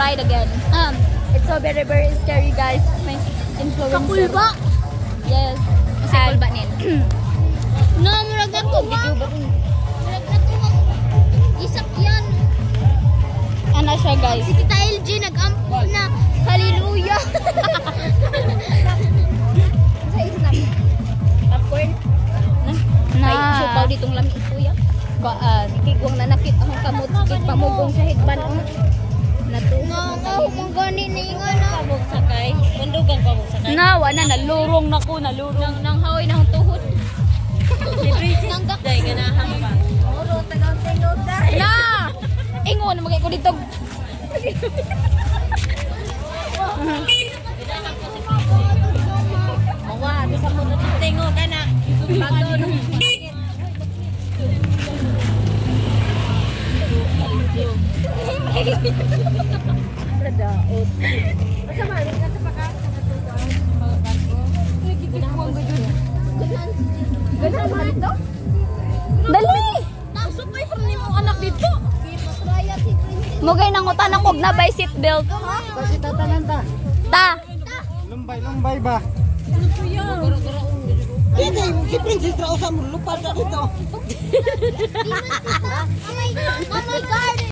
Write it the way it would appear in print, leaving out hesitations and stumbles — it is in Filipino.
ride again. It's so very scary, guys. May influencer. Kapulba. Yes. Kasi kulba nin. No, murag ako ba? Murag ako isak yan. Ano siya, guys? Si Tita LG nag-ampo na. Hallelujah. Popcorn. Ay, subaw ditong lami kuya. Kigwang na nakit ang kamot. Kig pamugong sa higban. Nga, humang gani na yung ano. Pamug sakay. Pundugan pamug sakay. Nawa na, nalurong na ko. Nalurong. Nang haoy na ang tuhod. Si Tracy. Dahil ganahan pa. Oro, tagang-tingog dahil. Na! Ingon, magay ko dito. Mawa, bisa mo na tingog ka na. Bago nung bakit. Pradaot. Asa mali ka sa paka? Ganun man ito? Dali! Supay pa rin mong anak dito. Mugay nang utan akog na by seatbelt. Kasi tatanan ta. Ta! Lumbay ba? Hindi, si Princess Rausa mo lupa na dito. Oh my God!